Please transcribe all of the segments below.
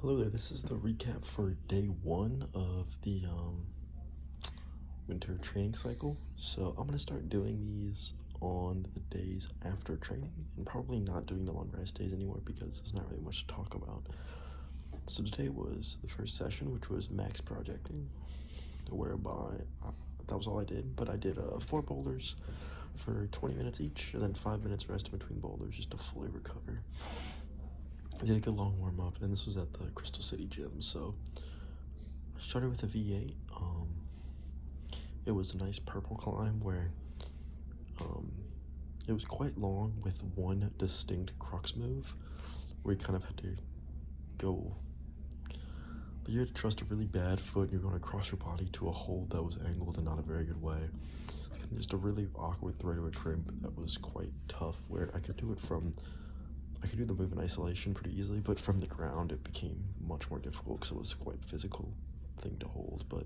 Hello there, this is the recap for day one of the winter training cycle. So I'm going to start doing these on the days after training and probably not doing them on rest days anymore because there's not really much to talk about. So today was the first session, which was max projecting, whereby that was all I did, but I did 4 boulders for 20 minutes each and then 5 minutes rest in between boulders just to fully recover. I did a good long warm-up, and this was at the Crystal City gym. So I started with a V8. It was a nice purple climb where it was quite long with one distinct crux move where you kind of had to go, but you had to trust a really bad foot and you're going to cross your body to a hold that was angled in not a very good way. It's kind of just a really awkward throwaway crimp that was quite tough, where I could do the move in isolation pretty easily, but from the ground it became much more difficult because it was quite a physical thing to hold. But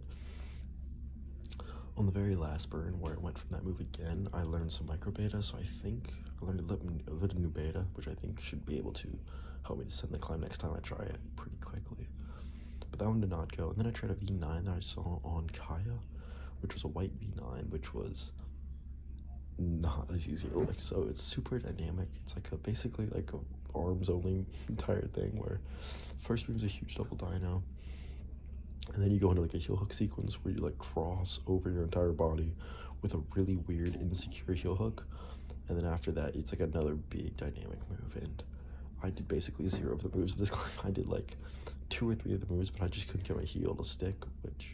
on the very last burn, where it went from that move again, I learned some micro beta, so I think I learned a little new beta, which I think should be able to help me descend the climb next time I try it pretty quickly. But that one did not go, and then I tried a V9 that I saw on Kaya, which was a white V9, which was not as easy to like. So it's super dynamic. It's like basically like a arms only entire thing, where first beam is a huge double dyno, and then you go into like a heel hook sequence where you like cross over your entire body with a really weird insecure heel hook, and then after that it's like another big dynamic move. And I did basically 0 of the moves of this climb. I did like 2 or 3 of the moves, but I just couldn't get my heel to stick, which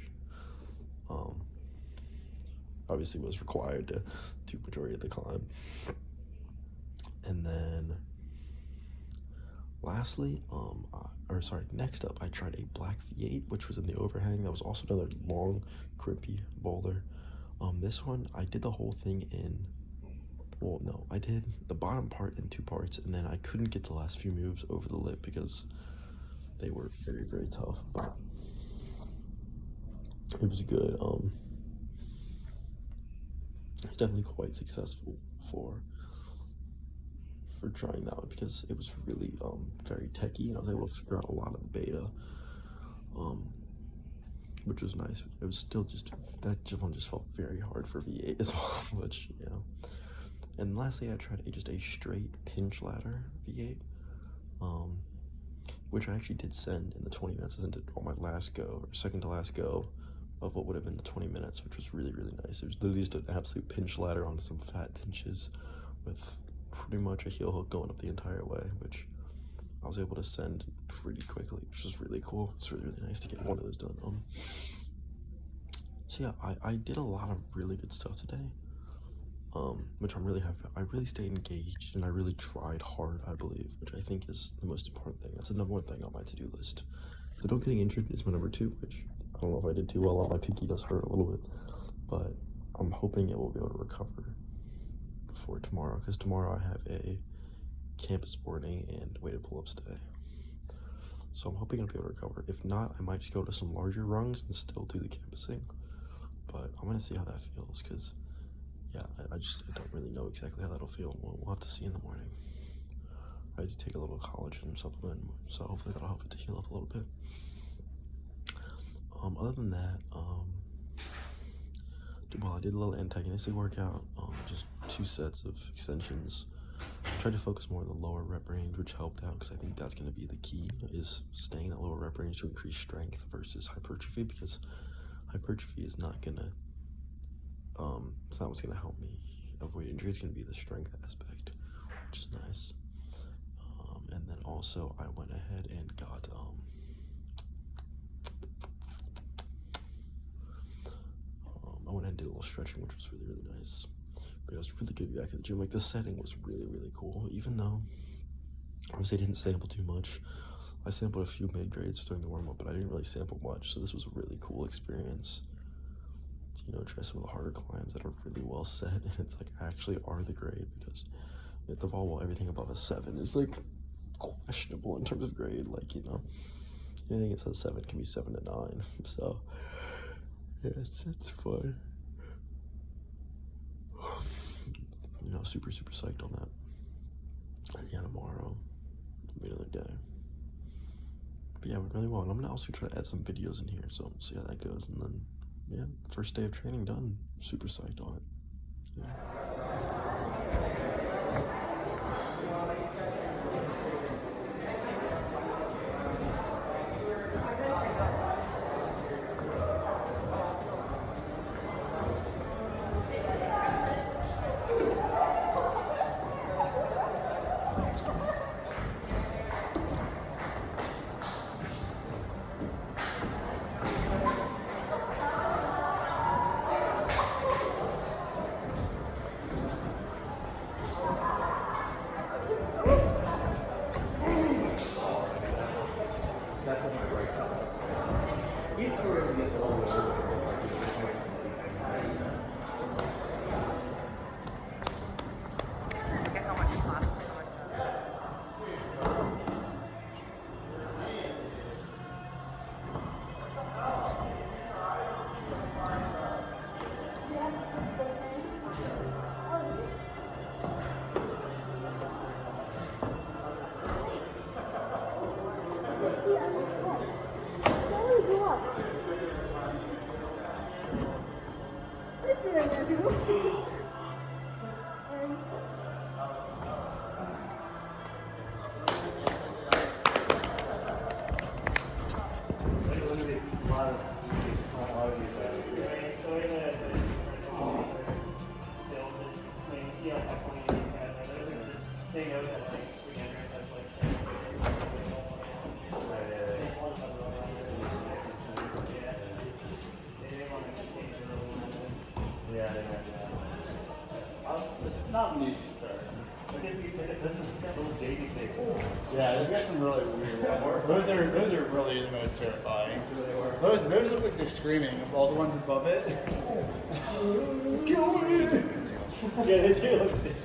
obviously was required to do majority of the climb. And then lastly, next up, I tried a black V8, which was in the overhang. That was also another long, crimpy boulder. This one, I did the whole thing I did the bottom part in 2 parts, and then I couldn't get the last few moves over the lip because they were very, very tough, but it was good. It's definitely quite successful for trying that one because it was really very techy, and I was able to figure out a lot of the beta, which was nice. It was still just, that one just felt very hard for V8 as well, which, yeah. And lastly, I tried just a straight pinch ladder V8, which I actually did send in the 20 minutes. I sent it on my last go, or second to last go, of what would have been the 20 minutes, which was really, really nice. It was literally just an absolute pinch ladder on some fat pinches with pretty much a heel hook going up the entire way, which I was able to send pretty quickly, which was really cool. It's really, really nice to get one of those done. So yeah, I did a lot of really good stuff today, which I'm really happy about. I really stayed engaged and I really tried hard, I believe, which I think is the most important thing. That's the number 1 thing on my to-do list. The don't getting injured is my number 2, which I don't know if I did too well on. My pinky does hurt a little bit, but I'm hoping it will be able to recover before tomorrow, because tomorrow I have a campus boarding and weighted pull-ups day. So I'm hoping I'll be able to recover. If not, I might just go to some larger rungs and still do the campusing. But I'm gonna see how that feels, because yeah, I don't really know exactly how that'll feel. We'll have to see in the morning. I had to take a little collagen supplement, so hopefully that'll help it to heal up a little bit. Other than that, I did a little antagonistic workout, just 2 sets of extensions. I tried to focus more on the lower rep range, which helped out because I think that's going to be the key, is staying in that lower rep range to increase strength versus hypertrophy, because hypertrophy is not going to, it's not what's going to help me avoid injury. It's going to be the strength aspect, which is nice. And then also I went ahead and got, I went ahead and did a little stretching, which was really, really nice. But it was really good to be back at the gym. Like, the setting was really, really cool, even though obviously I didn't sample too much. I sampled a few mid-grades during the warm-up, but I didn't really sample much, so this was a really cool experience to, try some of the harder climbs that are really well set, and it's like actually are the grade, because at the volleyball, everything above a 7 is like questionable in terms of grade. Like, anything that says 7 can be 7 to 9, so yeah, it's fun. Super, super psyched on that. And yeah, tomorrow will be another day. But yeah, we're really well. And I'm gonna also try to add some videos in here, so see how that goes. And then, yeah, first day of training done. Super psyched on it. Yeah. It's not an easy start. Yeah, they've got some really weird ones. Those are really the most terrifying. Those look like they're screaming. All the ones above it. Go in! Yeah, they do look big.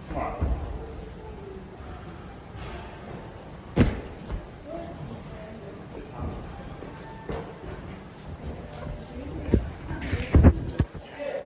Come on.